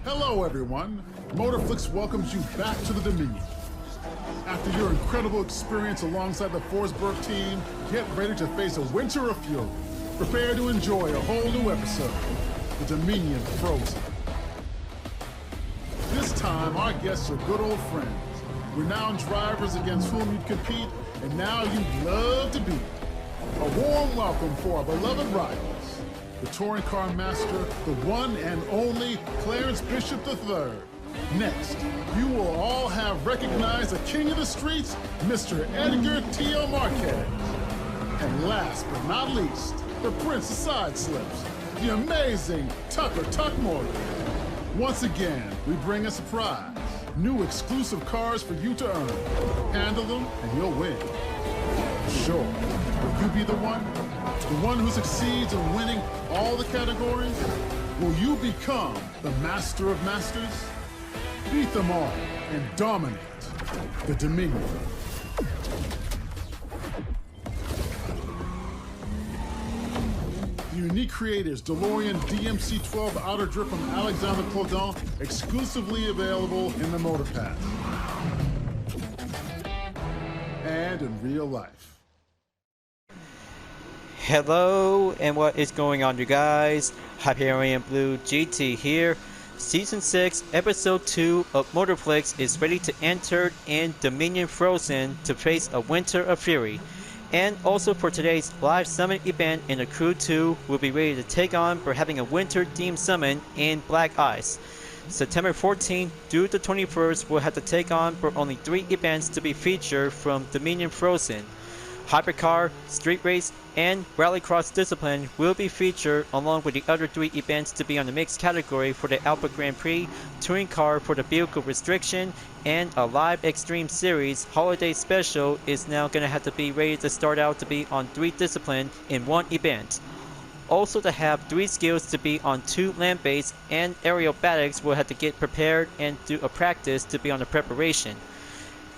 Hello everyone, Motorflix welcomes you back to the Dominion. After your incredible experience alongside the Forsberg team, get ready to face a winter of fury. Prepare to enjoy a whole new episode, the Dominion Frozen. This time, our guests are good old friends, renowned drivers against whom you'd compete, and now you'd love to beat. A warm welcome for our beloved rivals. The touring car master, the one and only Clarence Bishop III. Next, you will all have recognized the king of the streets, Mr. Edgar T.O. Marquez. And last but not least, the prince of side slips, the amazing Tucker Tuck Morgan. Once again, we bring a surprise. New exclusive cars for you to earn. Handle them and you'll win. Sure, will you be the one? The one who succeeds in winning all the categories? Will you become the master of masters? Beat them all and dominate the Dominion. The unique creators DeLorean DMC-12 Outtadrift from Alexander Clodon, exclusively available in the Motorpass. And in real life. Hello, and what is going on, you guys? Hyperion-Blue-GT here. Season 6, Episode 2 of Motorflix is ready to enter in Dominion Frozen to face a Winter of Fury. And also for today's live summit event in the Crew 2, we'll be ready to take on for having a winter themed summon in Black Ice. September 14th through the 21st, we'll have to take on for only 3 events to be featured from Dominion Frozen. Hypercar, Street Race, and Rallycross discipline will be featured along with the other 3 events to be on the mixed category for the Alpha Grand Prix, Touring Car for the Vehicle Restriction, and a live Xtreme Series Holiday Special is now going to have to be ready to start out to be on 3 discipline in 1 event. Also to have 3 skills to be on 2 land-based, and Aerobatics will have to get prepared and do a practice to be on the preparation.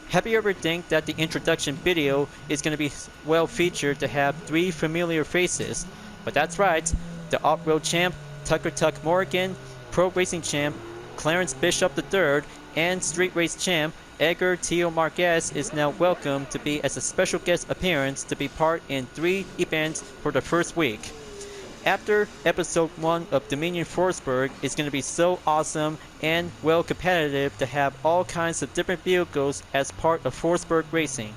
Have you ever think that the introduction video is going to be well featured to have 3 familiar faces? But that's right, the off-road champ, Tucker Tuck Morgan, pro racing champ, Clarence Bishop III, and street race champ, Edgar T.O. Marquez is now welcome to be as a special guest appearance to be part in 3 events for the first week. After episode 1 of Dominion Forsberg is going to be so awesome and well competitive to have all kinds of different vehicles as part of Forsberg racing.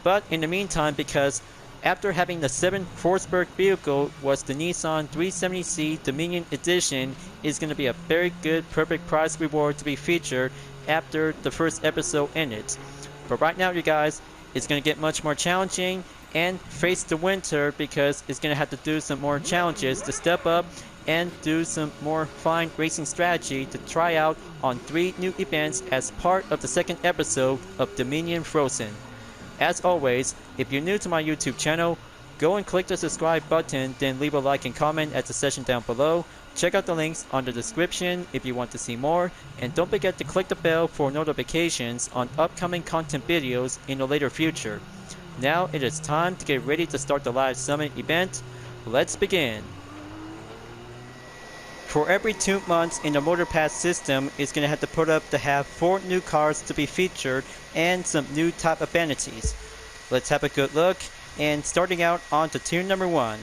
But in the meantime, because after having the 7th Forsberg vehicle was the Nissan 370C Dominion Edition, is going to be a very good perfect prize reward to be featured after the first episode ended. But right now, you guys, it's going to get much more challenging and face the winter because it's going to have to do some more challenges to step up and do some more fine racing strategy to try out on 3 new events as part of the 2nd episode of Dominion Frozen. As always, if you're new to my YouTube channel, go and click the subscribe button, then leave a like and comment at the section down below. Check out the links on the description if you want to see more, and don't forget to click the bell for notifications on upcoming content videos in the later future. Now it is time to get ready to start the live summit event. Let's begin. For every 2 months in the Motorpass system, it's going to have to put up to have 4 new cars to be featured and some new type of vanities. Let's have a good look, and starting out on to tier number 1.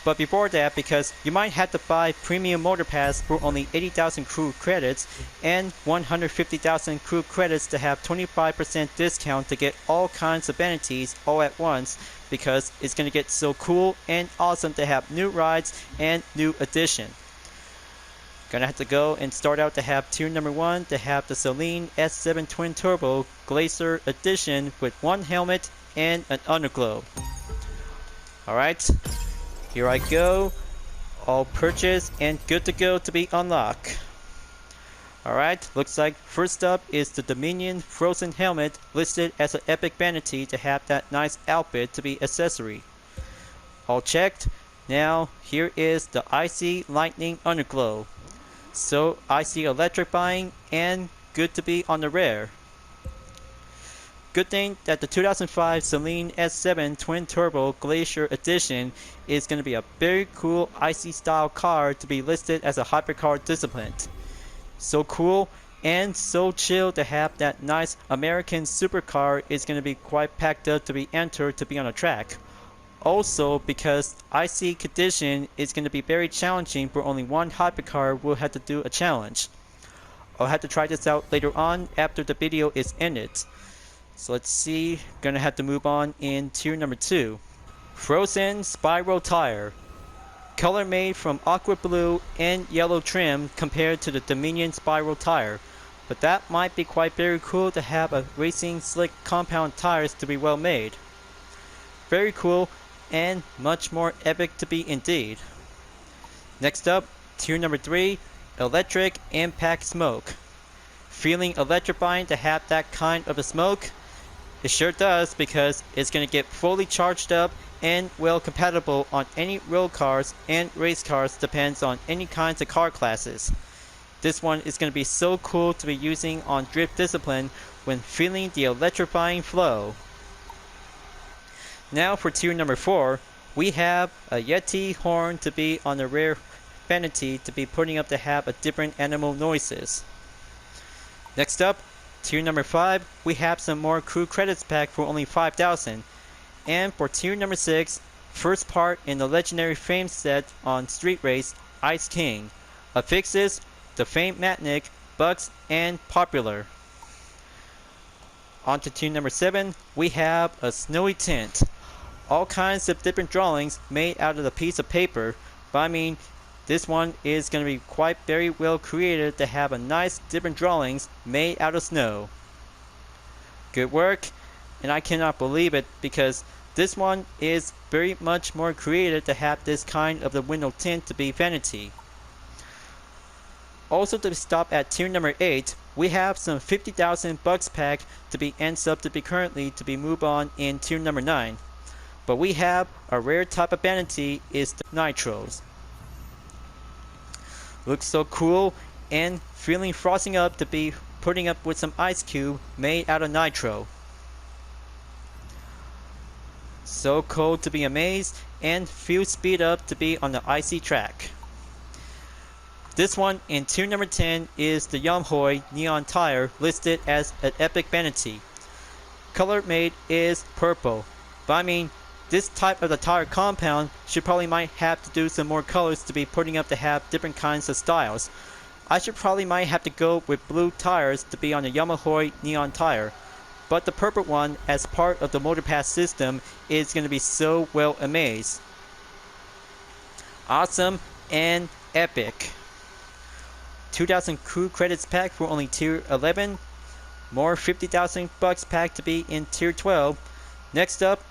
But before that, because you might have to buy premium Motorpass for only 80,000 crew credits and 150,000 crew credits to have 25% discount to get all kinds of vanities all at once, because it's going to get so cool and awesome to have new rides and new addition. Gonna have to go and start out to have tier number 1 to have the Celine S7 Twin Turbo Glacier Edition with 1 helmet and an underglow. Alright. Here I go, all purchased and good to go to be unlocked. Alright, looks like first up is the Dominion Frozen Helmet listed as an epic vanity to have that nice outfit to be accessory. All checked. Now here is the Icy Lightning Underglow. So icy electrifying and good to be on the rare. Good thing that the 2005 Celine S7 Twin Turbo Glacier Edition is going to be a very cool icy style car to be listed as a hypercar discipline. So cool and so chill to have that nice American supercar is going to be quite packed up to be entered to be on a track. Also, because icy condition is going to be very challenging for only one hypercar will have to do a challenge. I'll have to try this out later on after the video is ended. So let's see, gonna have to move on in tier number 2. Frozen Spiral Tire. Color made from aqua blue and yellow trim compared to the Dominion Spiral Tire. But that might be quite very cool to have a racing slick compound tires to be well made. Very cool and much more epic to be indeed. Next up, tier number 3, Electric Impact Smoke. Feeling electrifying to have that kind of a smoke? It sure does, because it's going to get fully charged up and well compatible on any road cars and race cars, depends on any kinds of car classes. This one is going to be so cool to be using on drift discipline when feeling the electrifying flow. Now for tier number 4, we have a Yeti horn to be on the rear vanity to be putting up to have a different animal noises. Next up, tier number 5, we have some more crew credits pack for only 5,000. And for tier number 6, first part in the legendary fame set on Street Race, Ice King. Affixes, the famed Matnik, Bucks, and Popular. On to tier number 7, we have a snowy tint. All kinds of different drawings made out of a piece of paper, but I mean, this one is going to be quite very well created to have a nice different drawings made out of snow. Good work, and I cannot believe it because this one is very much more creative to have this kind of the window tint to be vanity. Also to stop at tier number 8, we have some 50,000 bucks pack to be ends up to be currently to be moved on in tier number 9. But we have a rare type of vanity is the Nitros. Looks so cool and feeling frosting up to be putting up with some ice cube made out of nitro. So cold to be amazed and feel speed up to be on the icy track. This one in tier number 10 is the Yamhoi Neon Tire listed as an epic vanity. Color made is purple, but I mean this type of the tire compound should probably might have to do some more colors to be putting up to have different kinds of styles. I should probably might have to go with blue tires to be on the Yamaha Neon Tire. But the purple one as part of the Motorpass system is going to be so well amazed. Awesome and epic. 2,000 crew credits pack for only tier 11. More 50,000 bucks pack to be in tier 12. Next up,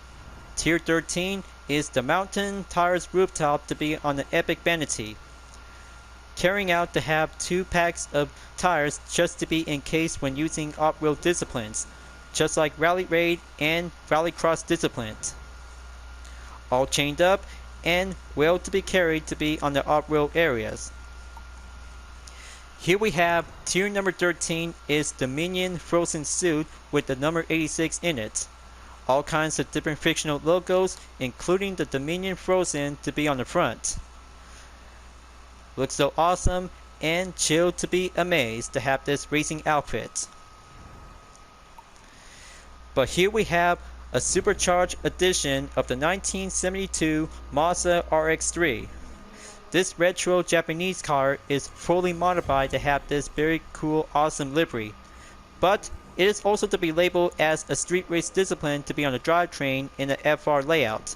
tier 13 is the Mountain Tires Rooftop to be on the Epic Vanity. Carrying out to have 2 packs of tires just to be in case when using off-road disciplines, just like Rally Raid and Rallycross disciplines. All chained up and well to be carried to be on the off-road areas. Here we have tier number 13 is the Minion Frozen Suit with the number 86 in it. All kinds of different fictional logos, including the Dominion Frozen to be on the front. Looks so awesome and chill to be amazed to have this racing outfit. But here we have a supercharged edition of the 1972 Mazda Rx-3. This retro Japanese car is fully modified to have this very cool awesome livery. But it is also to be labeled as a street race discipline to be on the drivetrain in the FR layout.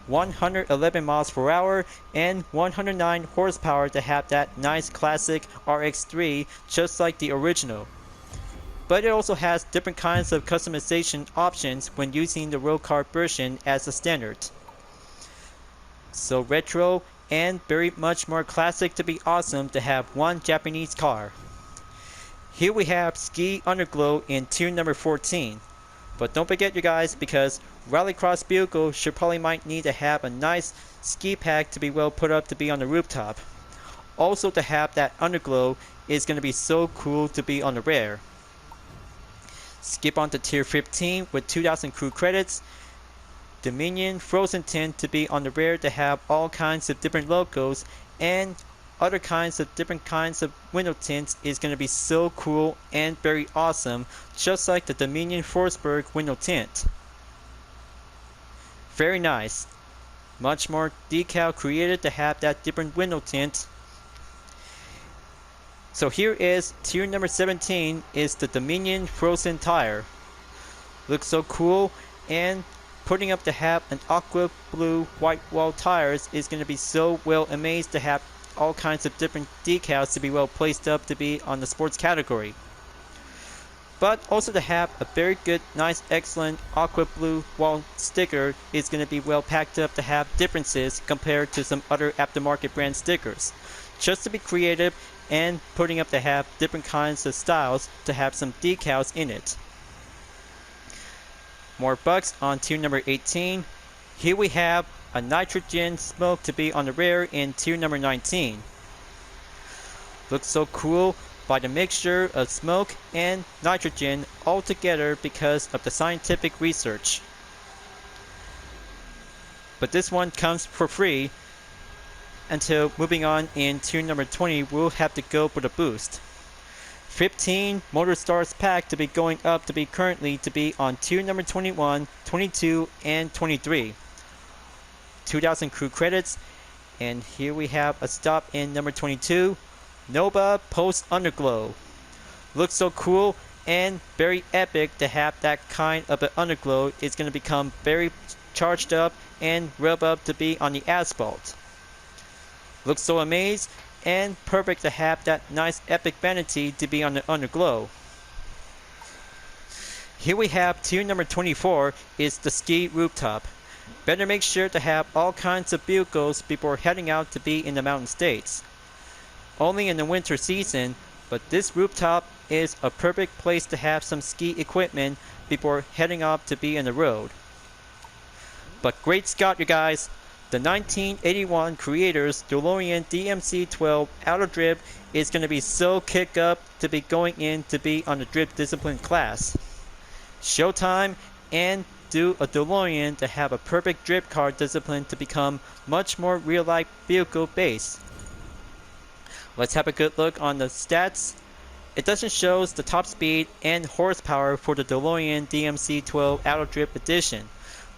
111 miles per hour and 109 horsepower to have that nice classic RX-3 just like the original. But it also has different kinds of customization options when using the road car version as a standard. So retro and very much more classic to be awesome to have one Japanese car. Here we have Ski Underglow in tier number 14. But don't forget you guys, because Rallycross vehicle should probably might need to have a nice ski pack to be well put up to be on the rooftop. Also to have that underglow is going to be so cool to be on the rear. Skip on to tier 15 with 2,000 crew credits. Dominion Frozen Tint to be on the rear to have all kinds of different logos and other kinds of different kinds of window tints is going to be so cool and very awesome, just like the Dominion Forsberg window tint. Very nice. Much more decal created to have that different window tint. So here is tier number 17 is the Dominion Frozen Tire. Looks so cool, and putting up to have an aqua blue white wall tires is going to be so well amazed to have all kinds of different decals to be well placed up to be on the sports category. But also to have a very good, nice, excellent aqua blue wall sticker is going to be well packed up to have differences compared to some other aftermarket brand stickers. Just to be creative and putting up to have different kinds of styles to have some decals in it. More bucks on tier number 18. Here we have a nitrogen smoke to be on the rear in tier number 19. Looks so cool by the mixture of smoke and nitrogen all together because of the scientific research. But this one comes for free until moving on in tier number 20 we'll have to go for the boost. 15 Motor Stars pack to be going up to be currently to be on tier number 21, 22, and 23. 2,000 crew credits, and here we have a stop in number 22, Nova Post Underglow. Looks so cool and very epic to have that kind of an underglow. It's going to become very charged up and rub up to be on the asphalt. Looks so amazed and perfect to have that nice epic vanity to be on the underglow. Here we have tier number 24 is the ski rooftop. Better make sure to have all kinds of vehicles before heading out to be in the mountain states. Only in the winter season, but this rooftop is a perfect place to have some ski equipment before heading off to be in the road. But great Scott, you guys! The 1981 creators DeLorean DMC-12 Outtadrift is going to be so kick up to be going in to be on the drift discipline class. Showtime and do a DeLorean to have a perfect drift car discipline to become much more real-life vehicle based. Let's have a good look on the stats. It doesn't show the top speed and horsepower for the DeLorean DMC-12 Outtadrift edition,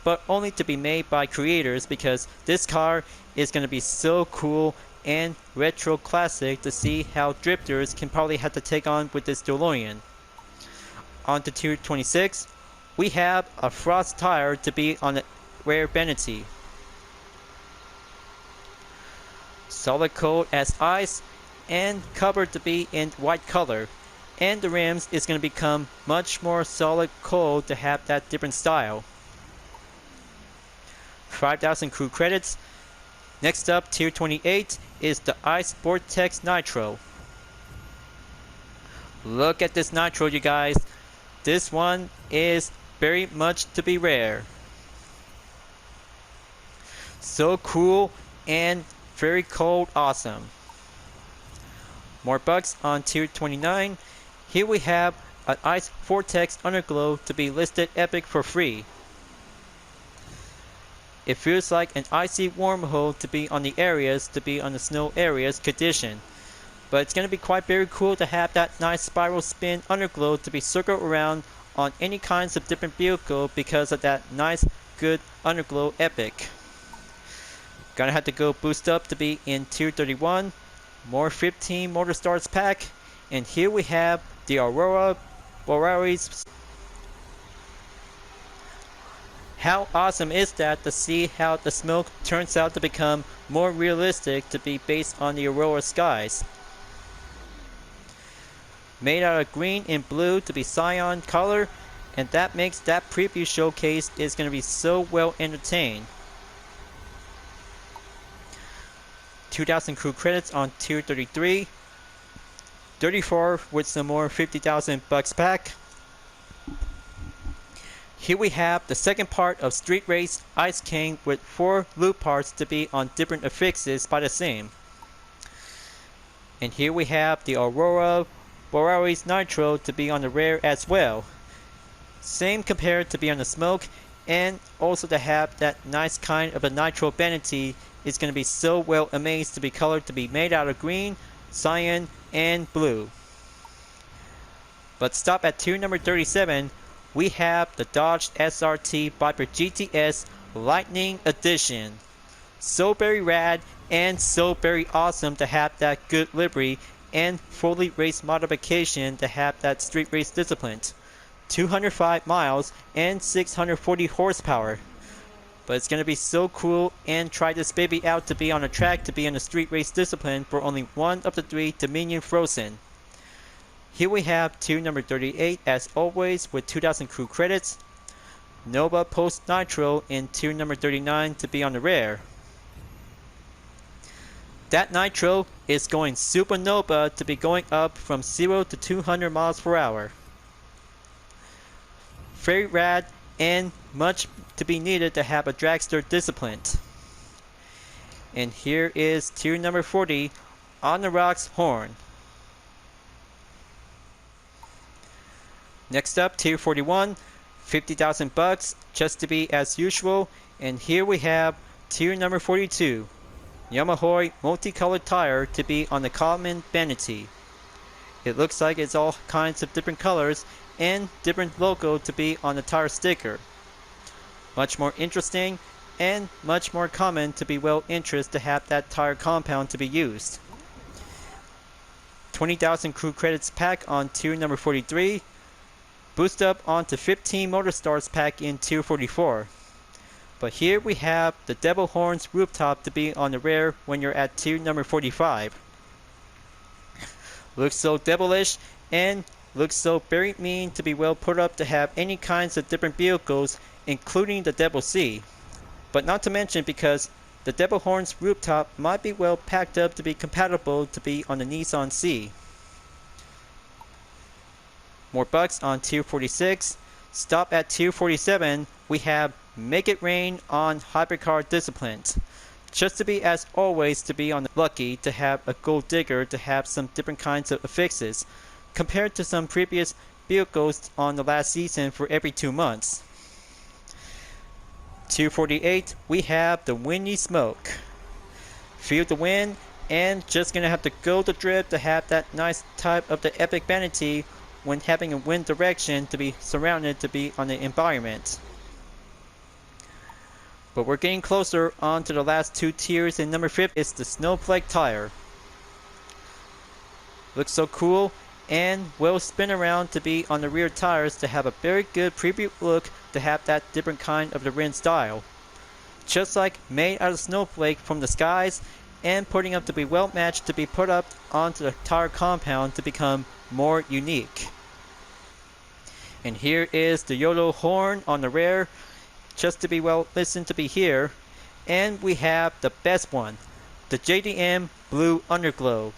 but only to be made by creators because this car is going to be so cool and retro classic to see how drifters can probably have to take on with this DeLorean. On to tier 26, we have a frost tire to be on the rear vanity. Solid coat as ice and covered to be in white color, and the rims is going to become much more solid coat to have that different style. 5,000 crew credits. Next up, tier 28 is the Isportex Nitro. Look at this Nitro, you guys. This one is very much to be rare. So cool and very cold awesome. More bucks on tier 29. Here we have an Ice Vortex Underglow to be listed epic for free. It feels like an icy wormhole to be on the areas, to be on the snow areas condition. But it's going to be quite very cool to have that nice spiral spin underglow to be circled around on any kinds of different vehicle because of that nice good underglow epic. Gonna have to go boost up to be in tier 31. More 15 Motor Stars pack. And here we have the Aurora Borealis. How awesome is that to see how the smoke turns out to become more realistic to be based on the aurora skies. Made out of green and blue to be cyan color, and that makes that preview showcase is going to be so well entertained. 2,000 crew credits on tier 33. 34 with some more 50,000 bucks pack. Here we have the second part of Street Race Ice King with 4 loop parts to be on different affixes by the same. And here we have the Aurora Borealis Nitro to be on the rear as well. Same compared to be on the smoke, and also to have that nice kind of a nitro vanity is going to be so well amazed to be colored to be made out of green, cyan, and blue. But stop at tier number 37, we have the Dodge SRT Viper GTS Lightning Edition. So very rad and so very awesome to have that good livery and fully race modification to have that street race discipline. 205 miles and 640 horsepower. But it's going to be so cool and try this baby out to be on a track to be in a street race discipline for only one of the 3 Dominion Frozen. Here we have tier number 38 as always with 2000 crew credits. Nova Post Nitro in tier number 39 to be on the rare. That Nitro is going Supernova to be going up from 0 to 200 miles per hour. Very rad and much to be needed to have a dragster discipline. And here is tier number 40 on the rocks horn. Next up, tier 41, 50,000 bucks just to be as usual. And here we have tier number 42, Yamaha multicolored tire to be on the common vanity. It looks like it's all kinds of different colors and different logo to be on the tire sticker. Much more interesting and much more common to be well interest to have that tire compound to be used. 20,000 crew credits pack on tier number 43. Boost up onto 15 motor stars pack in tier 44. But here we have the Devil Horns rooftop to be on the rare when you're at tier number 45. Looks so devilish and looks so very mean to be well put up to have any kinds of different vehicles including the Devil Sea. But not to mention because the Devil Horns rooftop might be well packed up to be compatible to be on the Nissan Sea. More bucks on tier 46. Stop at tier 47. We have Make It Rain on Hypercar Disciplines. Just to be as always to be on the lucky to have a gold digger to have some different kinds of affixes compared to some previous vehicles on the last season for every 2 months. Tier 48, we have the Windy Smoke. Feel the wind and just gonna have to go the drip to have that nice type of the epic vanity when having a wind direction to be surrounded to be on the environment. But we're getting closer on to the last 2 tiers, and number 5 is the Snowflake tire. Looks so cool and will spin around to be on the rear tires to have a very good preview look to have that different kind of the rim style. Just like made out of snowflake from the skies and putting up to be well matched to be put up onto the tire compound to become more unique. And here is the Yolo horn on the rear, just to be well listened to be here. And we have the best one, the JDM Blue Underglow.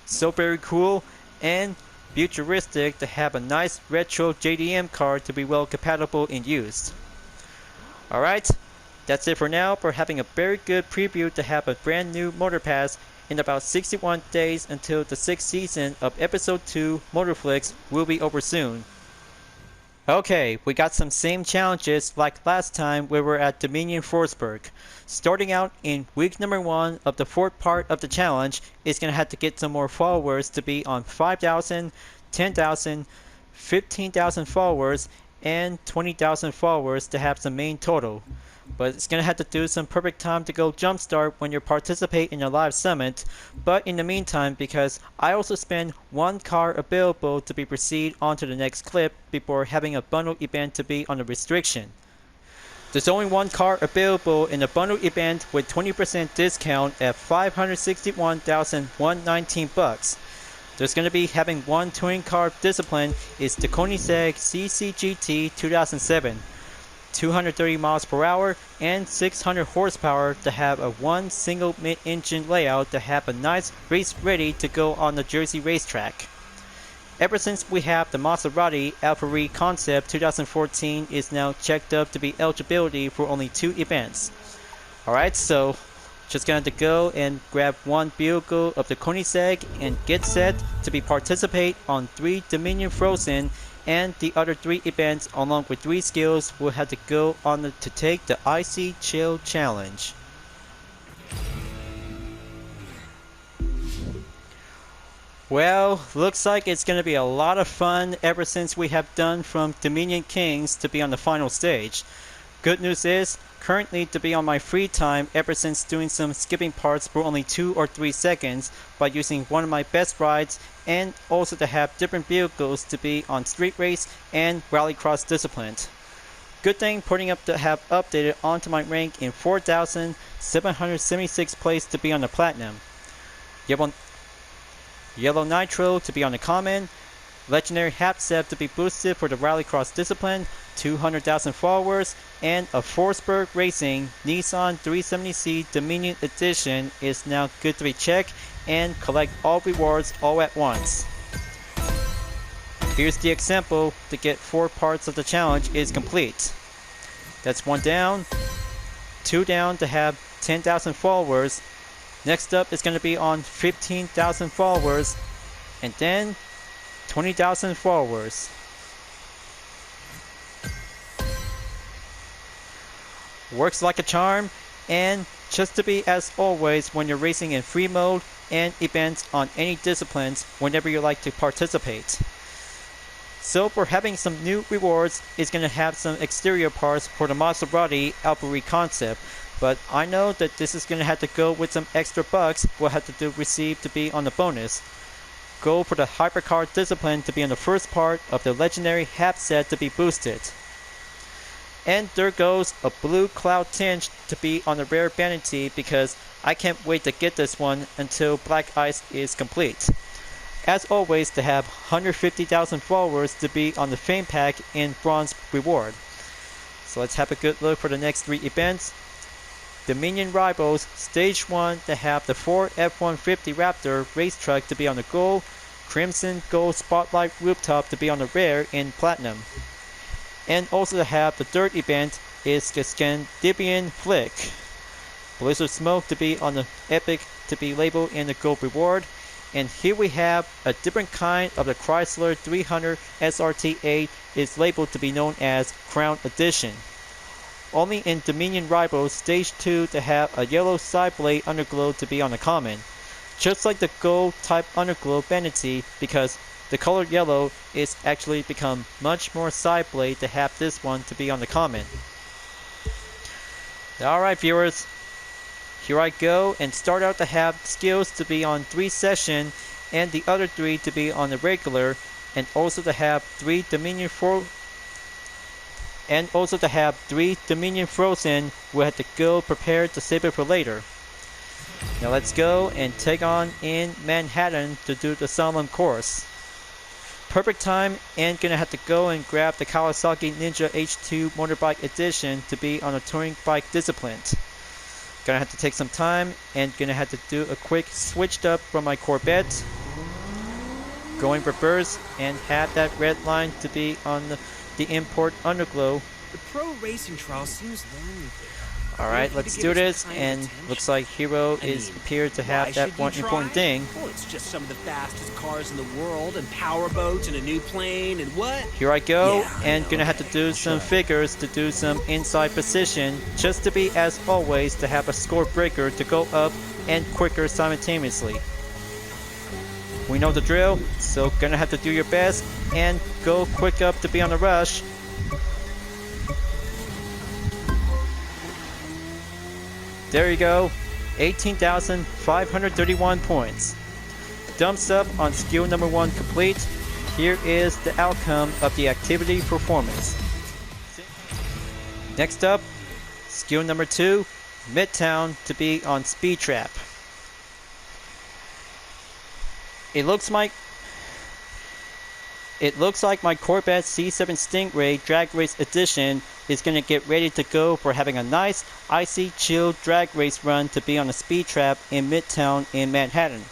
So very cool and futuristic to have a nice retro JDM car to be well compatible in use. Alright, that's it for now for having a very good preview to have a brand new Motorpass in about 61 days until the 6th season of episode 2 Motorflix will be over soon. Okay, we got some same challenges like last time we were at Dominion Forsberg. Starting out in week number 1 of the 4th part of the challenge is going to have to get some more followers to be on 5,000, 10,000, 15,000 followers, and 20,000 followers to have some main total. But it's going to have to do some perfect time to go jumpstart when you participate in a live summit. But in the meantime, because I also spend 1 car available to be proceed onto the next clip before having a bundle event to be on a restriction. There's only 1 car available in the bundle event with 20% discount at 561,119 bucks. There's going to be having 1 touring car discipline is the Koenigsegg CCGT 2007. 230 miles per hour and 600 horsepower to have a 1 single mid-engine layout to have a nice race ready to go on the Jersey racetrack. Ever since we have the Maserati Alfa Concept 2014 is now checked up to be eligibility for only 2 events. Alright, so just gonna have to go and grab 1 vehicle of the Koenigsegg and get set to be participate on 3 Dominion Frozen and the other 3 events along with 3 skills will have to go on to take the Icy Chill Challenge. Well, looks like it's going to be a lot of fun ever since we have done from Dominion Kings to be on the final stage. Good news is, currently to be on my free time ever since doing some skipping parts for only 2 or 3 seconds by using one of my best rides, and also to have different vehicles to be on street race and rallycross disciplines. Good thing putting up to have updated onto my rank in 4,776 place to be on the platinum. Yellow Nitro to be on the common, legendary Hapset to be boosted for the rallycross discipline, 200,000 followers, and a Forsberg Racing Nissan 370C Dominion Edition is now good to be checked and collect all rewards all at once. Here's the example to get 4 parts of the challenge is complete. That's 1 down, 2 down to have 10,000 followers. Next up is going to be on 15,000 followers, and then 20,000 followers. Works like a charm, and just to be as always when you're racing in free mode and events on any disciplines whenever you like to participate. So for having some new rewards is going to have some exterior parts for the Mazda Rx-3 concept. But I know that this is going to have to go with some extra bucks we'll have to receive to be on the bonus. Go for the Hypercar discipline to be on the first part of the legendary Hapset to be boosted. And there goes a blue cloud tinge to be on the rare vanity because I can't wait to get this one until Black Ice is complete. As always, to have 150,000 followers to be on the Fame Pack in bronze reward. So let's have a good look for the next 3 events. Dominion Rivals Stage 1 to have the Ford F-150 Raptor race truck to be on the gold, Crimson Gold Spotlight Rooftop to be on the rare in platinum. And also to have the 3rd event is the Scandinavian Flick. Blizzard Smoke to be on the Epic to be labeled in the gold reward. And here we have a different kind of the Chrysler 300 SRT8 is labeled to be known as Crown Edition. Only in Dominion Rivals Stage 2 to have a yellow side blade underglow to be on the common. Just like the gold type underglow vanity, because the color yellow is actually become much more side blade to have this one to be on the common. Alright viewers, here I go and start out to have skills to be on 3 session and the other 3 to be on the regular, and also to have 3 Dominion Frozen. We'll have to go prepared to save it for later. Now let's go and take on in Manhattan to do the Solemn course. Perfect time, and gonna have to go and grab the Kawasaki Ninja H2 Motorbike Edition to be on a touring bike discipline. Gonna have to take some time and gonna have to do a quick switched up from my Corvette. Going reverse and have that red line to be on the import underglow. The pro racing trial seems lonely. Alright, let's do this, and looks like Hero appeared to have that one important thing. Well, it's just some of the fastest cars in the world, and powerboats, and a new plane, and what? Here I go, and gonna have to do some figures to do some inside position, just to be as always to have a score breaker to go up and quicker simultaneously. We know the drill, so gonna have to do your best and go quick up to be on the rush. There you go, 18,531 points. Thumbs up on skill number 1 complete. Here is the outcome of the activity performance. Next up, skill number 2, Midtown to be on Speed Trap. It looks like my Corvette C7 Stingray Drag Race Edition is going to get ready to go for having a nice, icy, chill drag race run to be on a speed trap in Midtown in Manhattan.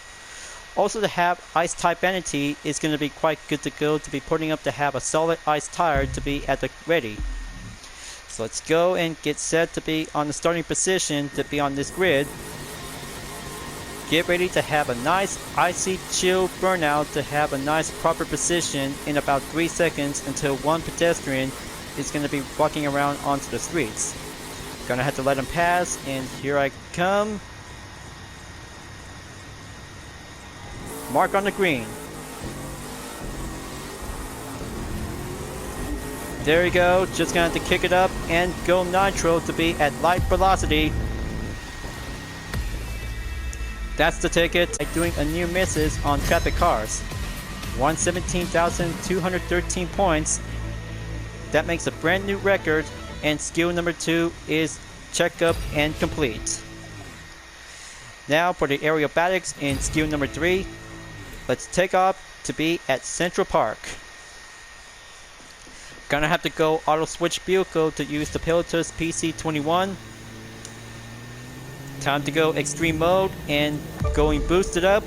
Also to have ice type vanity is going to be quite good to go to be putting up to have a solid ice tire to be at the ready. So let's go and get set to be on the starting position to be on this grid. Get ready to have a nice icy chill burnout to have a nice proper position in about 3 seconds until one pedestrian is going to be walking around onto the streets. Gonna have to let him pass, and here I come. Mark on the green. There you go, just gonna have to kick it up and go nitro to be at light velocity. That's the ticket. Doing a near misses on traffic cars. 117,213 points. That makes a brand new record, and skill number 2 is check up and complete. Now for the aerobatics in skill number 3. Let's take off to be at Central Park. Gonna have to go auto switch vehicle to use the Pilotus PC21. Time to go extreme mode and going boosted up.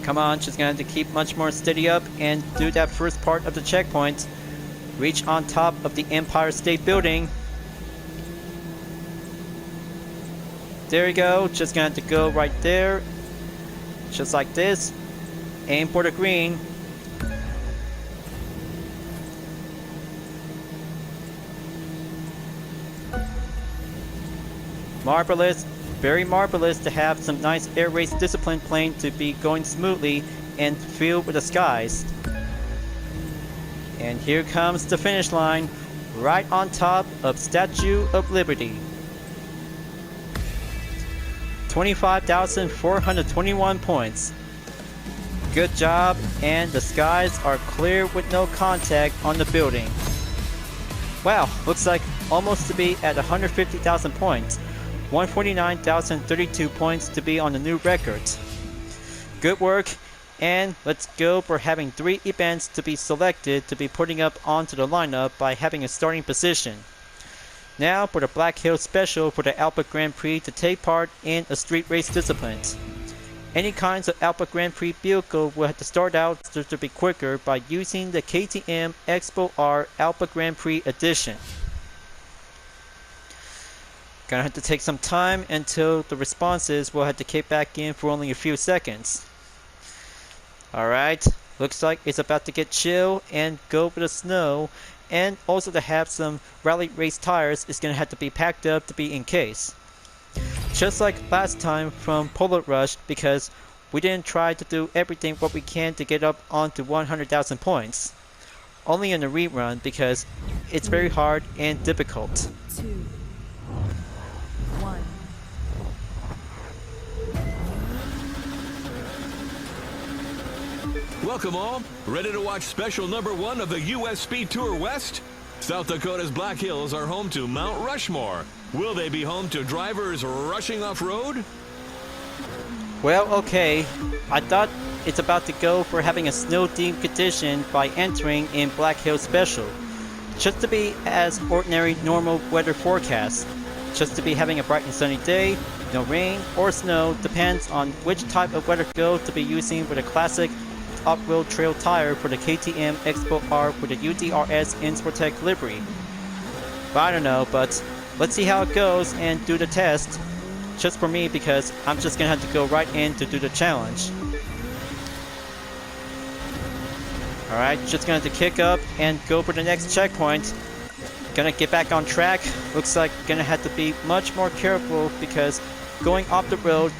Come on, just gonna have to keep much more steady up and do that first part of the checkpoint. Reach on top of the Empire State Building. There you go, just gonna have to go right there. Just like this. Aim for the green. Marvelous, very marvelous to have some nice air race discipline plane to be going smoothly and filled with the skies. And here comes the finish line, right on top of Statue of Liberty. 25,421 points. Good job, and the skies are clear with no contact on the building. Wow, looks like almost to be at 150,000 points. 149,032 points to be on the new record. Good work, and let's go for having 3 events to be selected to be putting up onto the lineup by having a starting position. Now for the Black Hill Special for the Alpha Grand Prix to take part in a street race discipline. Any kinds of Alpha Grand Prix vehicle will have to start out to be quicker by using the KTM Expo R Alpha Grand Prix Edition. Gonna have to take some time until the responses will have to kick back in for only a few seconds. Alright, looks like it's about to get chill and go for the snow, and also to have some rally race tires is gonna have to be packed up to be in case. Just like last time from Polo Rush, because we didn't try to do everything what we can to get up onto 100,000 points. Only in the rerun because it's very hard and difficult. 2, 1. Welcome all. Ready to watch special number 1 of the U.S. Speed Tour West? South Dakota's Black Hills are home to Mount Rushmore. Will they be home to drivers rushing off-road? Well, okay. I thought it's about to go for having a snow-themed condition by entering in Black Hill Special. Just to be as ordinary normal weather forecast. Just to be having a bright and sunny day, no rain or snow, depends on which type of weather field to be using with a classic off-road trail tire for the KTM Expo R with the UDRS Isportex livery. But I don't know, but let's see how it goes and do the test. Just for me, because I'm just gonna have to go right in to do the challenge. Alright, just gonna have to kick up and go for the next checkpoint. Gonna get back on track. Looks like gonna have to be much more careful because going off the road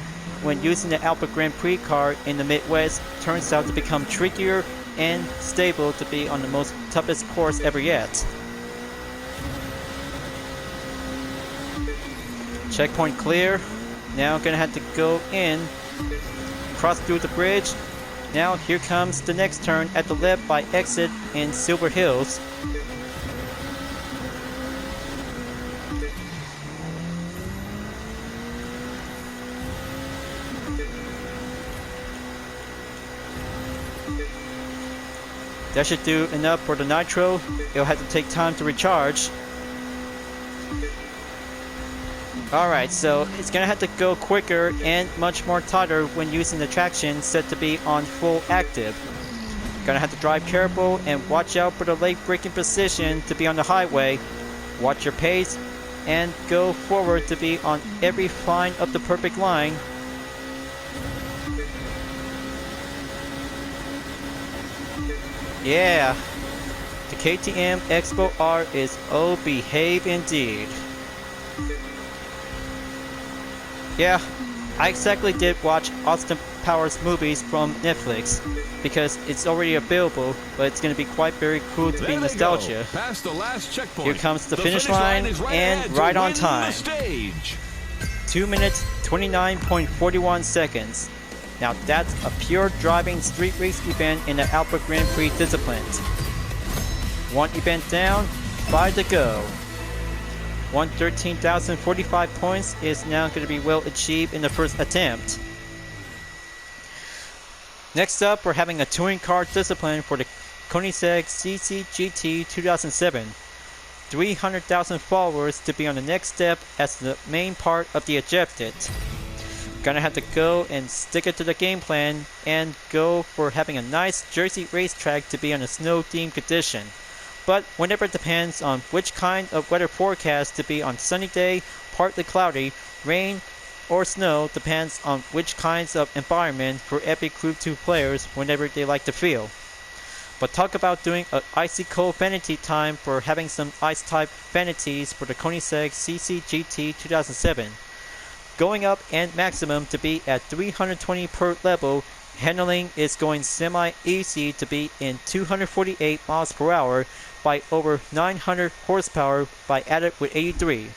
when using the Alpha Grand Prix car in the Midwest turns out to become trickier and stable to be on the most toughest course ever yet. Checkpoint clear. Now gonna have to go in, cross through the bridge. Now here comes the next turn at the left by exit in Silver Hills. That should do enough for the nitro. It'll have to take time to recharge. Alright, so it's gonna have to go quicker and much more tighter when using the traction set to be on full active. Gonna have to drive careful and watch out for the late braking position to be on the highway. Watch your pace and go forward to be on every fine of the perfect line. Yeah, the KTM Expo R is behave indeed. Yeah, I exactly did watch Austin Powers movies from Netflix because it's already available, but it's going to be quite very cool to be nostalgia. Past the last checkpoint. Here comes the finish line and right on time. 2 minutes 29.41 seconds. Now that's a pure driving street race event in the Alpha Grand Prix discipline. 1 event down, 5 to go. 113,045 points is now going to be well achieved in the first attempt. Next up, we're having a touring car discipline for the Koenigsegg CCGT 2007. 300,000 followers to be on the next step as the main part of the objective. Gonna have to go and stick it to the game plan and go for having a nice Jersey racetrack to be on a snow-themed condition. But whenever it depends on which kind of weather forecast to be on sunny day, partly cloudy, rain, or snow depends on which kinds of environment for every Group 2 players whenever they like to feel. But talk about doing an icy cold vanity time for having some ice type vanities for the Koenigsegg CCGT 2007. Going up and maximum to be at 320 per level, handling is going semi-easy to be in 248 miles per hour by over 900 horsepower by added with 83.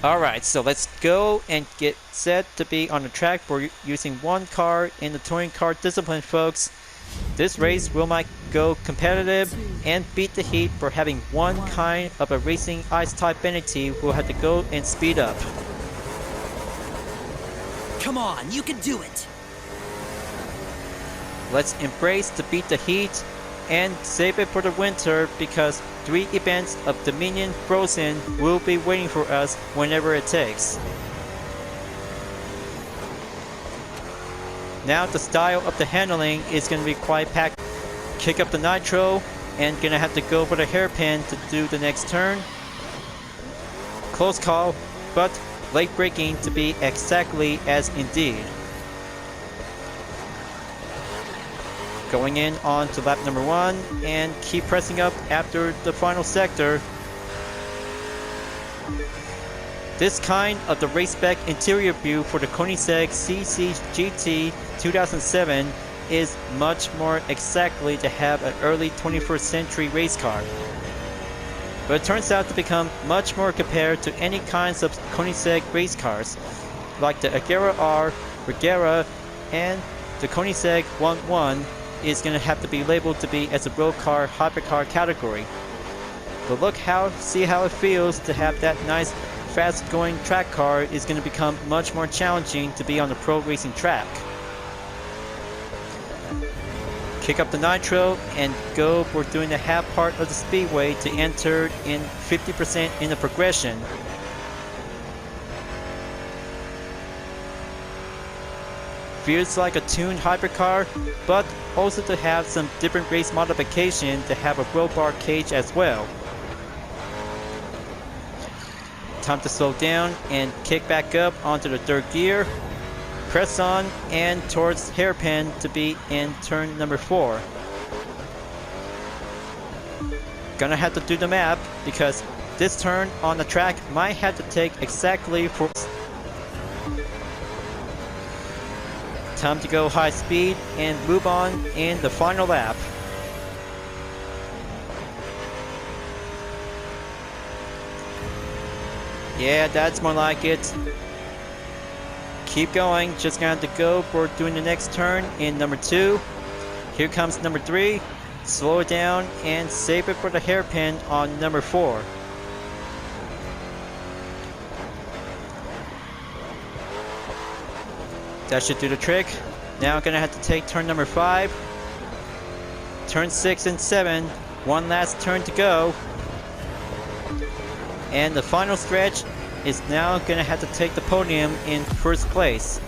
Alright, so let's go and get set to be on the track for using one car in the touring car discipline, folks. This race will might go competitive and beat the heat for having one kind of a racing ice type vanity. We'll have to go and speed up. Come on, you can do it! Let's embrace to beat the heat and save it for the winter because 3 events of Dominion Frozen will be waiting for us whenever it takes. Now the style of the handling is going to be quite packed. Kick up the nitro and gonna have to go for the hairpin to do the next turn. Close call, but late braking to be exactly as indeed. Going in on to lap number 1 and keep pressing up after the final sector. This kind of the race spec interior view for the Koenigsegg CCGT 2007 is much more exactly to have an early 21st century race car. But it turns out to become much more compared to any kinds of Koenigsegg race cars, like the Egar R, Regera, and the Koenigsegg 11 is going to have to be labeled to be as a road car hypercar category. But see how it feels to have that nice fast going track car is going to become much more challenging to be on the pro racing track. Kick up the nitro and go for doing the half part of the speedway to enter in 50% in the progression. Feels like a tuned hypercar, but also to have some different race modification to have a roll bar cage as well. Time to slow down and kick back up onto the 3rd gear. Press on and towards hairpin to be in turn number 4. Gonna have to do the map because this turn on the track might have to take exactly 4. Time to go high speed and move on in the final lap. Yeah, that's more like it. Keep going, just gonna have to go for doing the next turn in number 2. Here comes number 3. Slow it down and save it for the hairpin on number 4. That should do the trick. Now gonna have to take turn number 5. Turn 6 and 7. One last turn to go. And the final stretch is now going to have to take the podium in first place.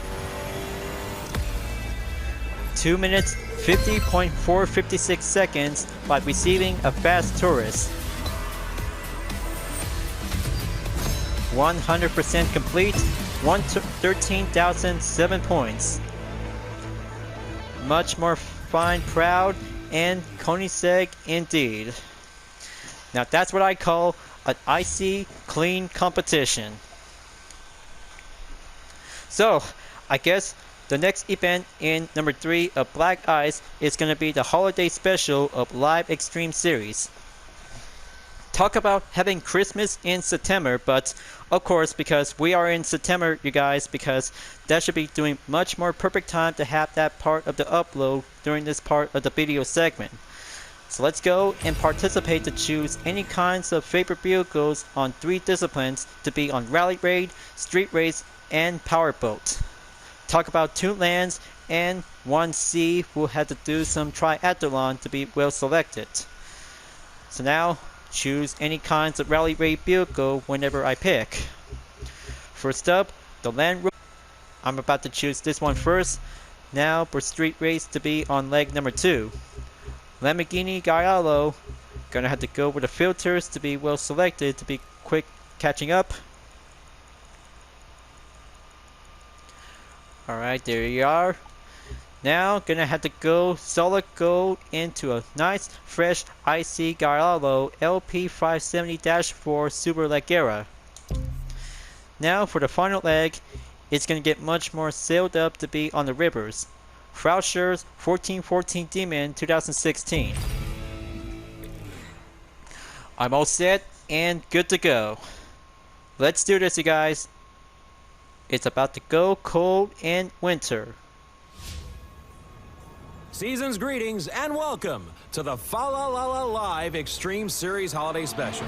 2 minutes 50.456 seconds by receiving a fast tourist. 100% complete, 13,007 points. Much more fine, proud, and Koenigsegg indeed. Now that's what I call an icy, clean competition. So, I guess the next event in number 3 of Black Ice is going to be the holiday special of Live Extreme Series. Talk about having Christmas in September, but of course, because we are in September, you guys, because that should be doing much more perfect time to have that part of the upload during this part of the video segment. So let's go and participate to choose any kinds of favorite vehicles on 3 disciplines to be on Rally Raid, Street Race, and Powerboat. Talk about 2 lands and 1 sea who had to do some triathlon to be well selected. So now, choose any kinds of Rally Raid vehicle whenever I pick. First up, the Land Rover. I'm about to choose this one first. Now for Street Race to be on leg number 2. Lamborghini Gallardo. Gonna have to go with the filters to be well selected to be quick catching up. Alright, there you are. Now, gonna have to go solid gold into a nice, fresh, icy Gallardo LP570-4 Super Leggera. Now, for the final leg, it's gonna get much more sailed up to be on the rivers. Frauscher's 1414 Demon 2016. I'm all set and good to go. Let's do this, you guys. It's about to go cold in winter. Season's greetings and welcome to the Fa La La La Live Extreme Series Holiday Special.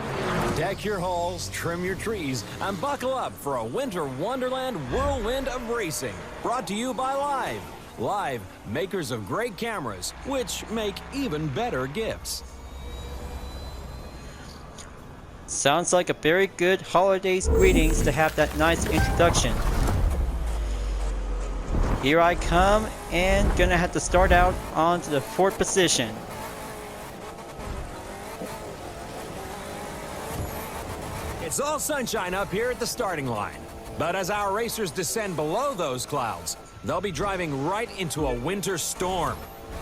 Deck your halls, trim your trees, and buckle up for a winter wonderland whirlwind of racing. Brought to you by Live. Live, makers of great cameras, which make even better gifts. Sounds like a very good holidays greetings to have that nice introduction. Here I come, and gonna have to start out onto the 4th position. It's all sunshine up here at the starting line. But as our racers descend below those clouds, they'll be driving right into a winter storm.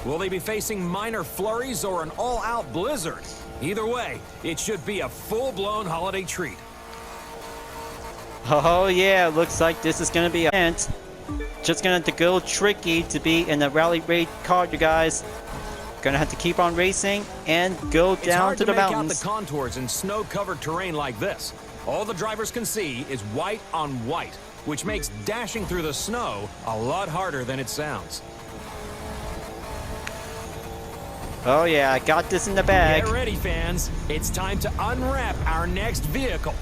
Will they be facing minor flurries or an all-out blizzard? Either way, it should be a full-blown holiday treat. Oh yeah, looks like this is gonna be a event. Just gonna have to go tricky to be in the Rally Raid car, you guys. Gonna have to keep on racing and go down to the mountains. It's hard to make out the contours in snow-covered terrain like this. All the drivers can see is white on white, which makes dashing through the snow a lot harder than it sounds. Oh yeah, I got this in the bag. Get ready, fans. It's time to unwrap our next vehicle.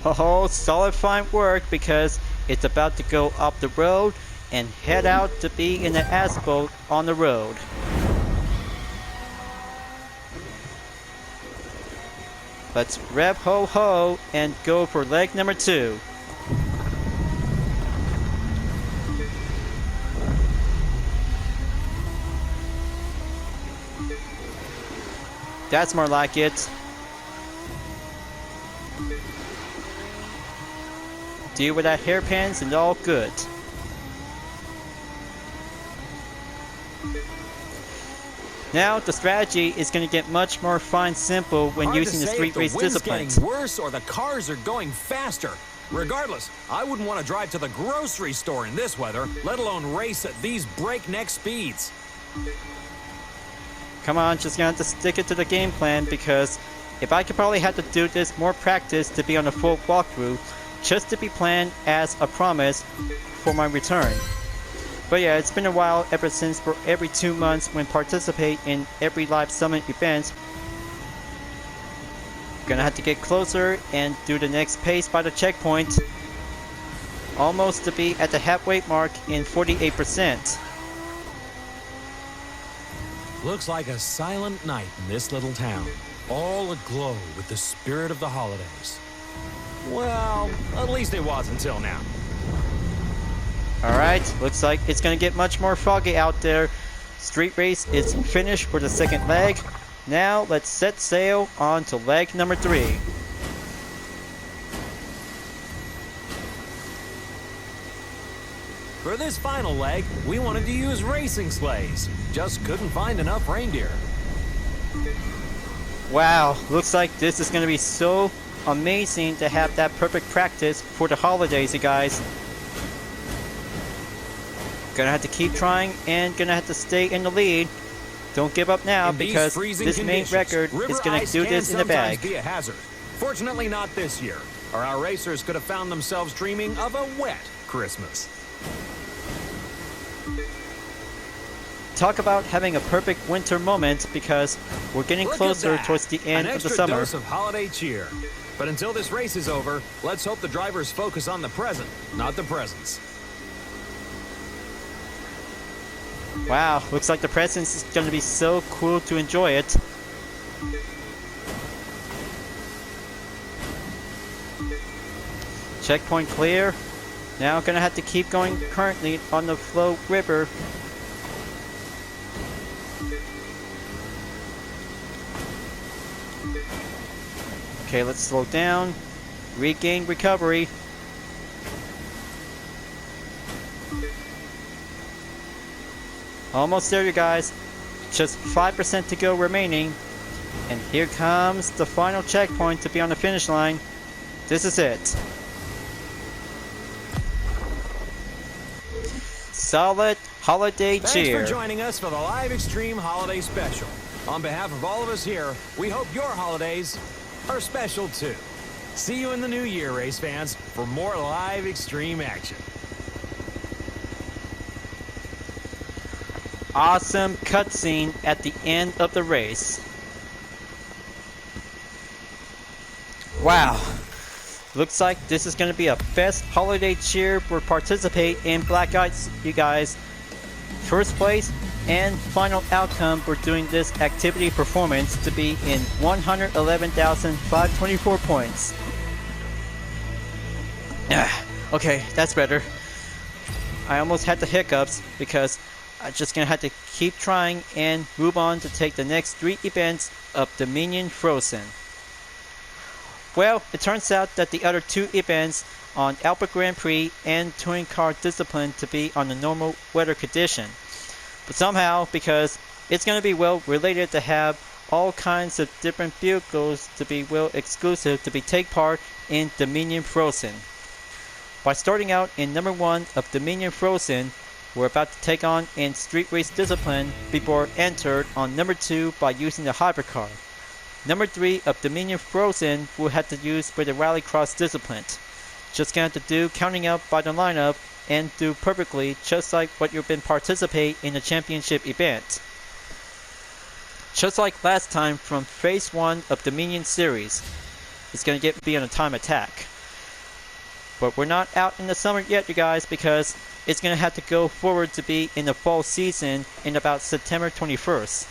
Oh, solid fine work because it's about to go up the road and head out to be in the asphalt on the road. Let's rev ho ho and go for leg number 2. That's more like it. Deal with that hairpins and all good. Now the strategy is going to get much more fine simple when using the street race disciplines. Getting worse or the cars are going faster. Regardless, I wouldn't want to drive to the grocery store in this weather, let alone race at these breakneck speeds. Come on, just gonna have to stick it to the game plan because if I could probably have to do this more practice to be on a full walkthrough, just to be planned as a promise for my return. But yeah, it's been a while ever since for every 2 months when participate in every live summit event. Gonna have to get closer and do the next pace by the checkpoint. Almost to be at the halfway mark in 48%. Looks like a silent night in this little town, all aglow with the spirit of the holidays. Well, at least it was until now. Alright, looks like it's gonna get much more foggy out there. Street race is finished for the 2nd leg. Now let's set sail on to leg number 3. For this final leg, we wanted to use racing sleighs. Just couldn't find enough reindeer. Wow, looks like this is going to be so amazing to have that perfect practice for the holidays, you guys. Gonna have to keep trying and gonna have to stay in the lead. Don't give up now because this main record is gonna do this in the bag. Be a hazard. Fortunately not this year, or our racers could have found themselves dreaming of a wet Christmas. Talk about having a perfect winter moment because we're getting closer towards the end of the summer. An extra dose of holiday cheer. But until this race is over, let's hope the drivers focus on the present, not the presents. Wow, looks like the presents is going to be so cool to enjoy it. Checkpoint clear. Now gonna have to keep going currently on the Flow River. Okay, let's slow down. Regain recovery. Almost there, you guys. Just 5% to go remaining. And here comes the final checkpoint to be on the finish line. This is it. Solid holiday cheer. Thanks for joining us for the Live Extreme Holiday Special. On behalf of all of us here, we hope your holidays are special too. See you in the new year, race fans, for more Live Extreme action. Awesome cutscene at the end of the race. Wow. Looks like this is going to be a best holiday cheer for participate in Black Ice, you guys. First place and final outcome for doing this activity performance to be in 111,524 points. Okay, that's better. I almost had the hiccups because I'm just gonna have to keep trying and move on to take the next 3 events of Dominion Frozen. Well, it turns out that the other 2 events on Albert Grand Prix and Touring Car Discipline to be on the normal weather condition. But somehow, because it's going to be well related to have all kinds of different vehicles to be well exclusive to be take part in Dominion Frozen. By starting out in number 1 of Dominion Frozen, we're about to take on in Street Race Discipline before entered on number 2 by using the Hypercar. Number 3 of Dominion Frozen we'll have to use for the Rallycross Discipline. Just gonna have to do counting up by the lineup and do perfectly just like what you've been participate in the championship event. Just like last time from phase 1 of Dominion Series, it's gonna be on a time attack. But we're not out in the summer yet, you guys, because it's gonna have to go forward to be in the fall season in about September 21st.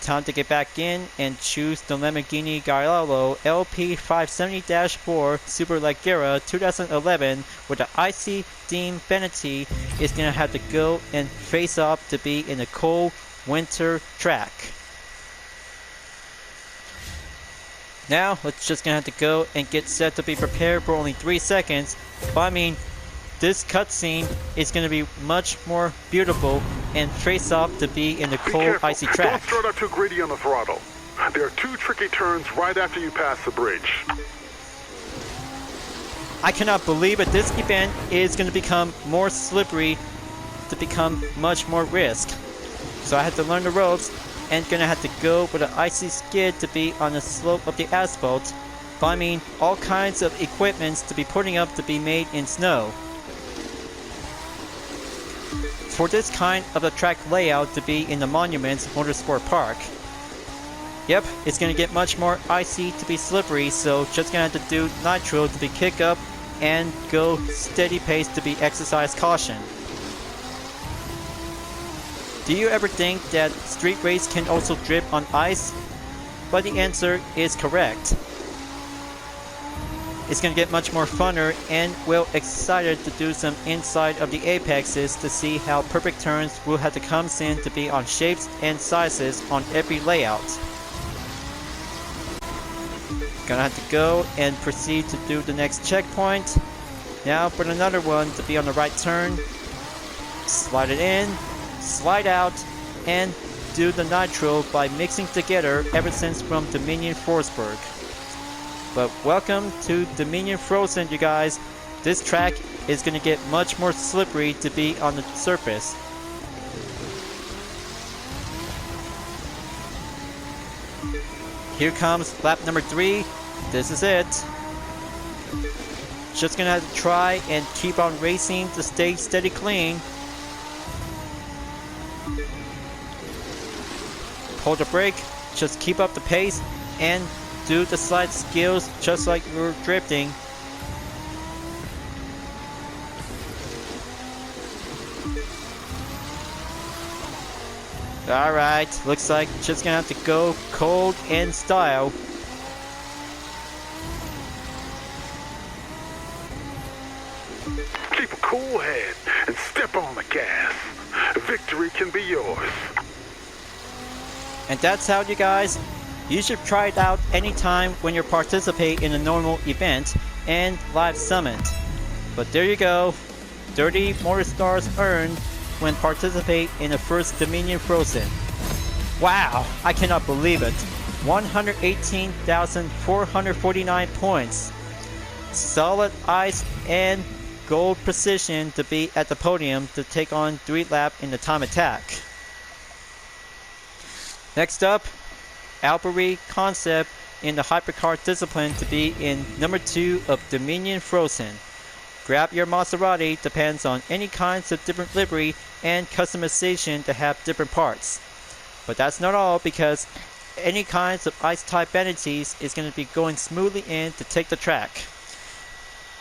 Time to get back in and choose the Lamborghini Gallardo LP570-4 Super Leggera 2011 with the icy theme vanity is going to have to go and face off to be in a cold winter track. Now, let's just going to have to go and get set to be prepared for only 3 seconds. But I mean, this cutscene is going to be much more beautiful and face off to be in the cold, icy track. Don't start out too greedy on the throttle. There are 2 tricky turns right after you pass the bridge. I cannot believe it. This event is going to become more slippery, to become much more risk. So I had to learn the ropes and going to have to go with an icy skid to be on the slope of the asphalt. But I mean, all kinds of equipments to be putting up to be made in snow. For this kind of a track layout to be in the Monuments Motorsport Park. Yep, it's going to get much more icy to be slippery, so just going to have to do Nitro to be kick up and go steady pace to be exercise caution. Do you ever think that street race can also drip on ice? But the answer is correct. It's going to get much more funner and we're excited to do some inside of the apexes to see how perfect turns will have to come in to be on shapes and sizes on every layout. Gonna have to go and proceed to do the next checkpoint. Now for another one to be on the right turn. Slide it in, slide out, and do the nitro by mixing together ever since from Dominion Forsberg. But welcome to Dominion Frozen, you guys. This track is going to get much more slippery to be on the surface. Here comes lap number 3. This is it. Just gonna have to try and keep on racing to stay steady clean. Hold the brake, just keep up the pace, and do the slide skills just like we were drifting. Alright, looks like just gonna have to go cold in style. Keep a cool head and step on the gas. Victory can be yours. And that's how, you guys. You should try it out anytime when you participate in a normal event and live summit. But there you go. 30 Motor Stars earned when participate in the first Dominion Frozen. Wow, I cannot believe it. 118,449 points. Solid ice and gold precision to be at the podium to take on 3 lap in the time attack. Next up, Albury Concept in the Hypercar discipline to be in number 2 of Dominion Frozen. Grab your Maserati depends on any kinds of different livery and customization to have different parts. But that's not all, because any kinds of ice type vanities is going to be going smoothly in to take the track.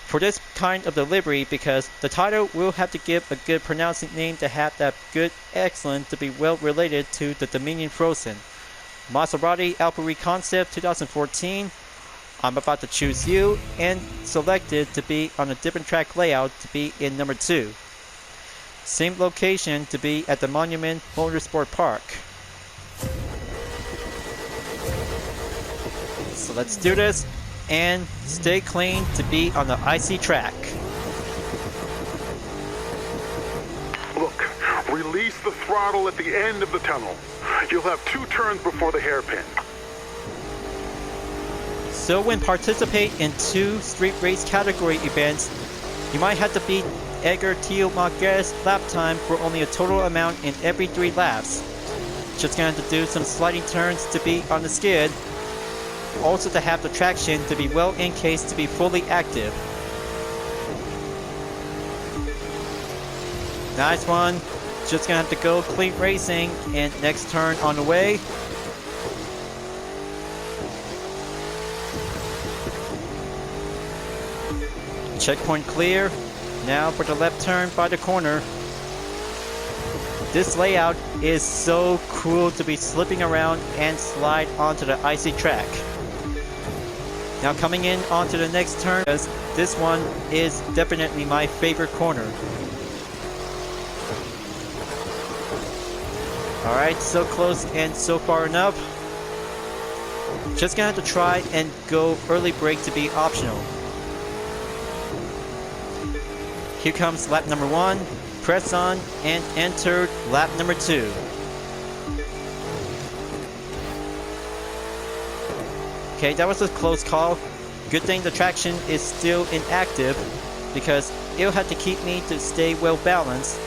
For this kind of delivery, because the title will have to give a good pronouncing name to have that good excellent to be well related to the Dominion Frozen. Maserati Albury Concept 2014. I'm about to choose you and select it to be on a different track layout to be in number 2. Same location to be at the Monument Motorsport Park. So let's do this and stay clean to be on the icy track. Look, release the throttle at the end of the tunnel. You'll have 2 turns before the hairpin. So when participate in 2 street race category events, you might have to beat Egar Marquez lap time for only a total amount in every 3 laps. Just gonna have to do some sliding turns to be on the skid. Also to have the traction to be well encased to be fully active. Nice one. Just gonna have to go clean racing and next turn on the way. Checkpoint clear. Now for the left turn by the corner. This layout is so cool to be slipping around and slide onto the icy track. Now coming in onto the next turn, because this one is definitely my favorite corner. Alright, so close and so far enough. Just gonna have to try and go early brake to be optional. Here comes lap number 1, press on and enter lap number 2. Okay, that was a close call. Good thing the traction is still inactive, because it'll have to keep me to stay well balanced.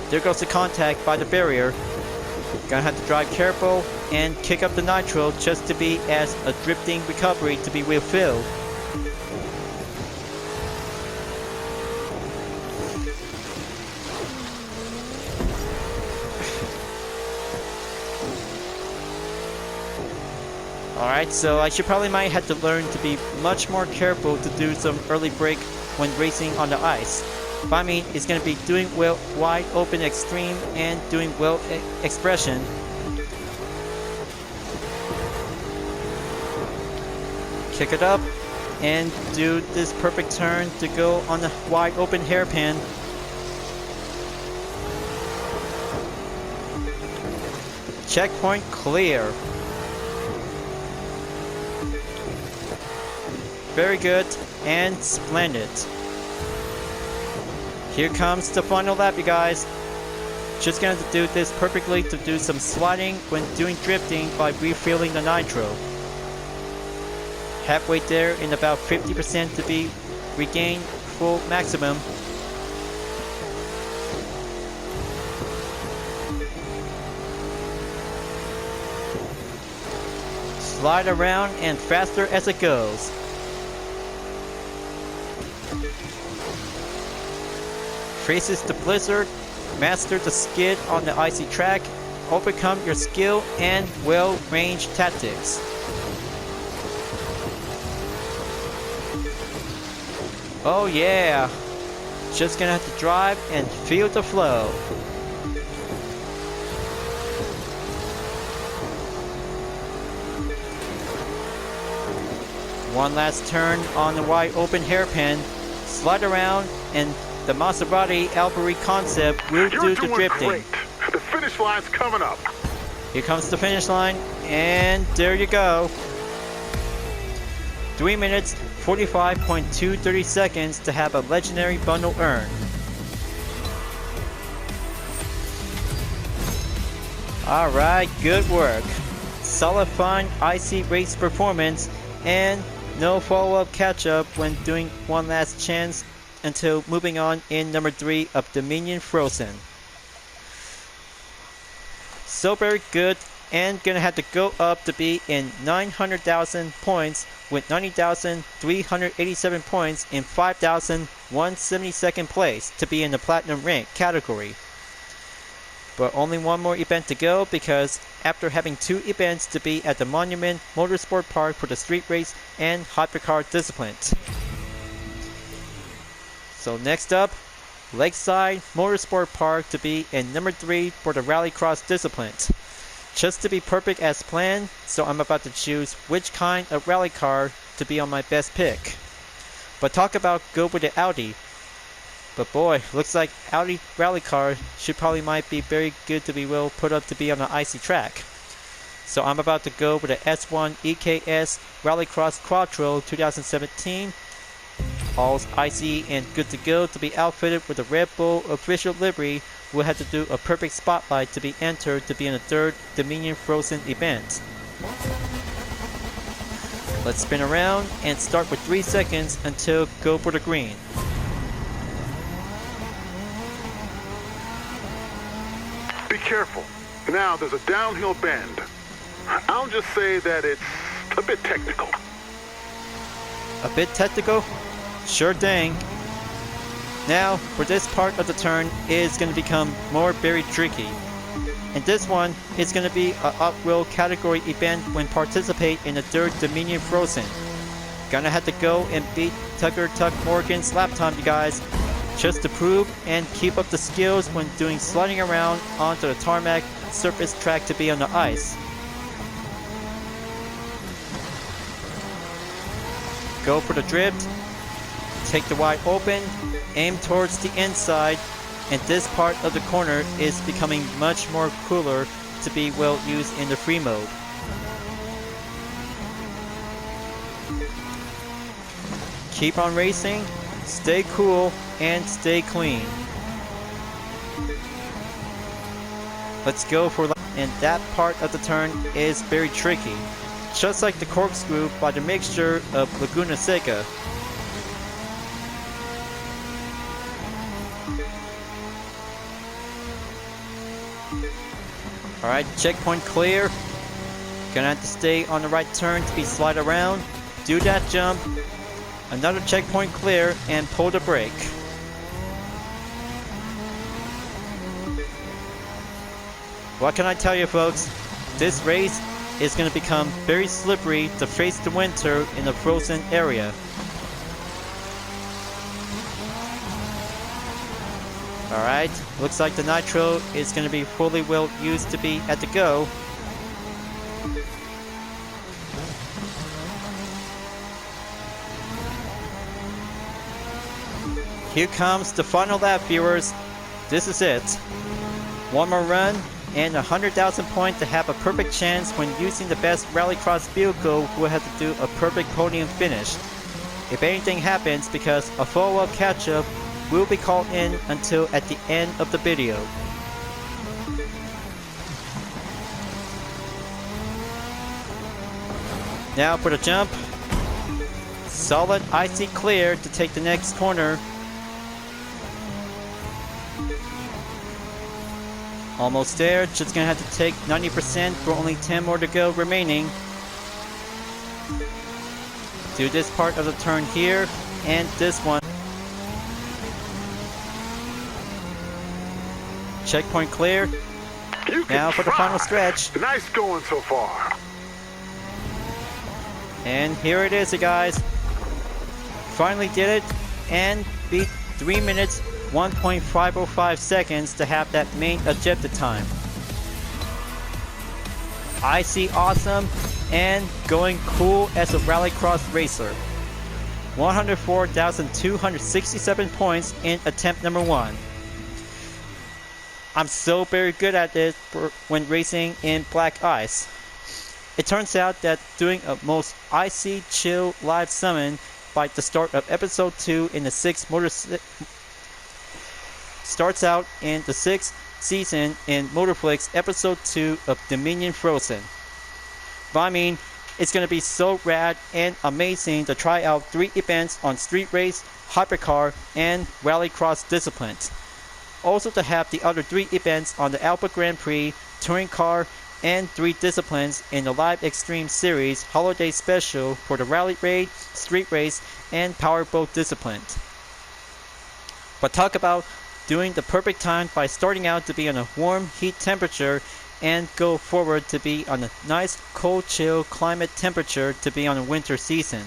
There goes the contact by the barrier. Gonna have to drive careful and kick up the nitro just to be as a drifting recovery to be well filled. Alright, so I should probably might have to learn to be much more careful to do some early brake when racing on the ice. But I mean, it's going to be doing well wide open extreme and doing well expression. Kick it up and do this perfect turn to go on the wide open hairpin. Checkpoint clear. Very good and splendid. Here comes the final lap, you guys. Just gonna have to do this perfectly to do some sliding when doing drifting by refilling the nitro. Halfway there in about 50% to be regained full maximum. Slide around and faster as it goes. Faces the blizzard, master the skid on the icy track, overcome your skill and well-ranged tactics. Oh yeah, just gonna have to drive and feel the flow. One last turn on the wide open hairpin, slide around, and the Maserati Albury concept will do the drifting. Great. The finish line's coming up. Here comes the finish line, and there you go. 3 minutes, 45.230 seconds to have a legendary bundle earned. Alright, good work. Solid fun, icy race performance, and no follow-up catch-up when doing one last chance until moving on in number 3 of Dominion Frozen. So very good, and gonna have to go up to be in 900,000 points with 90,387 points in 5,172nd place to be in the Platinum Rank category. But only one more event to go, because after having 2 events to be at the Monument Motorsport Park for the street race and hypercar disciplines. So next up, Lakeside Motorsport Park to be in number 3 for the Rallycross disciplines. Just to be perfect as planned, so I'm about to choose which kind of rally car to be on my best pick. But talk about go with the Audi. But boy, looks like Audi rally car should probably might be very good to be well put up to be on an icy track. So I'm about to go with the S1 EKS Rallycross Quattro 2017. All icy and good to go to be outfitted with the Red Bull official livery. We'll have to do a perfect spotlight to be entered to be in the 3rd Dominion Frozen event. Let's spin around and start with 3 seconds until go for the green. Be careful. Now there's a downhill bend. I'll just say that it's a bit technical. A bit technical? Sure thing. Now, for this part of the turn, it's going to become very tricky. And this one is going to be an up-roll category event when participate in the 3rd Dominion Frozen. Gonna have to go and beat Tucker Tuck Morgan's lap time, you guys, just to prove and keep up the skills when doing sliding around onto the tarmac surface track to be on the ice. Go for the drift, take the wide open, aim towards the inside, and this part of the corner is becoming much more cooler to be well used in the free mode. Keep on racing, stay cool, and stay clean. Let's go for, and that part of the turn is very tricky, just like the corkscrew by the mixture of Laguna Seca. Alright, checkpoint clear. Gonna have to stay on the right turn to be slide around. Do that jump. Another checkpoint clear and pull the brake. What can I tell you, folks? This race is gonna become very slippery to face the winter in the frozen area. Alright, looks like the nitro is going to be fully well used to be at the go. Here comes the final lap, viewers. This is it. One more run and 100,000 points to have a perfect chance when using the best rallycross vehicle. We'll have to do a perfect podium finish. if anything happens, because a follow-up catch-up will be called in until at the end of the video. Now for the jump. Solid icy clear to take the next corner. Almost there, just gonna have to take 90% for only 10 more to go remaining. Do this part of the turn here, and this one. Checkpoint clear. Now for the final stretch. Nice going so far. And here it is, you guys. Finally did it, and beat 3 minutes 1.505 seconds to have that main objective time. Icy awesome and going cool as a rallycross racer. 104,267 points in attempt number 1. I'm so very good at this when racing in black ice. It turns out that doing a most icy chill live summon by the start of episode 2 in the 6th starts out in the 6th season in Motorflix episode 2 of Dominion Frozen. But I mean, it's gonna be so rad and amazing to try out 3 events on street race, hypercar, and rallycross disciplines. Also to have the other 3 events on the Alpha Grand Prix, touring car, and 3 disciplines in the Live Extreme Series Holiday Special for the Rally Raid, Street Race, and Powerboat disciplines. But talk about doing the perfect time by starting out to be on a warm heat temperature and go forward to be on a nice cold chill climate temperature to be on a winter season.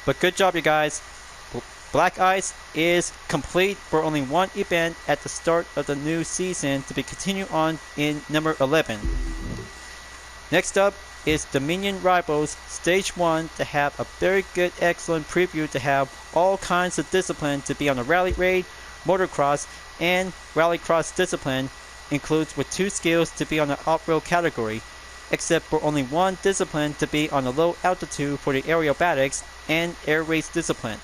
But good job, you guys. Black Ice is complete for only 1 event at the start of the new season to be continued on in number 11. Next up is Dominion Rivals Stage 1 to have a very good excellent preview to have all kinds of discipline to be on a rally raid, motocross, and rallycross discipline, includes with 2 skills to be on the off-road category, except for only 1 discipline to be on a low altitude for the Aerobatics and air race discipline.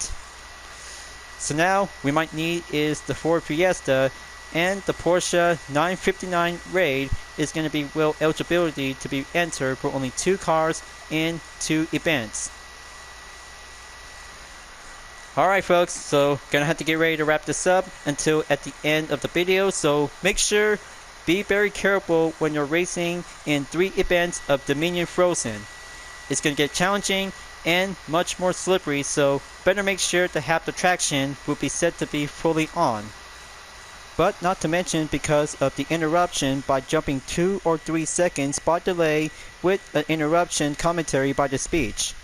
So now we might need is the Ford Fiesta, and the Porsche 959 Raid is going to be well eligibility to be entered for only 2 cars in 2 events. Alright folks, so gonna have to get ready to wrap this up until at the end of the video, so make sure be very careful when you're racing in 3 events of Dominion Frozen. It's gonna get challenging and much more slippery, so better make sure to have the traction will be set to be fully on. But not to mention because of the interruption by jumping 2 or 3 seconds by delay with an interruption commentary by the speech.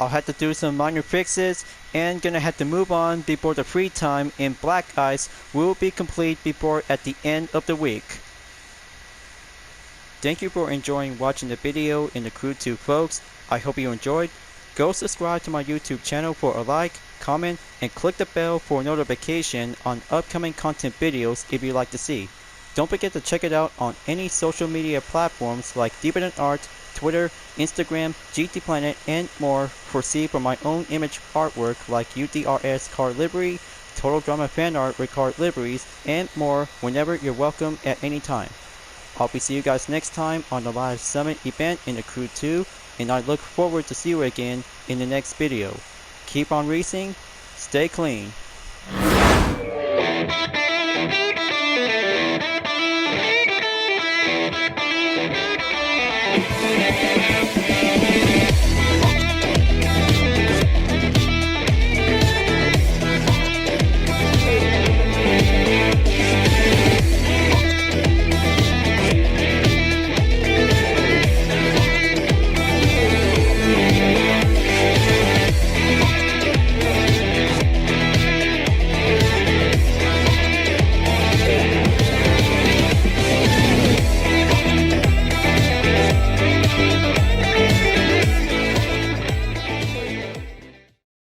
I'll have to do some minor fixes and gonna have to move on before the free time in Black Ice will be complete before at the end of the week. Thank you for enjoying watching the video in the Crew 2 folks. I hope you enjoyed. Go subscribe to my YouTube channel for a like, comment, and click the bell for notification on upcoming content videos if you'd like to see. Don't forget to check it out on any social media platforms like Deeper Than Art, Twitter, Instagram, GT Planet, and more for see for my own image artwork like UDRS card livery, Total Drama fan art with card liveries, and more whenever you're welcome at any time. I'll be see you guys next time on the live summit event in the Crew 2, and I look forward to see you again in the next video. Keep on racing, stay clean.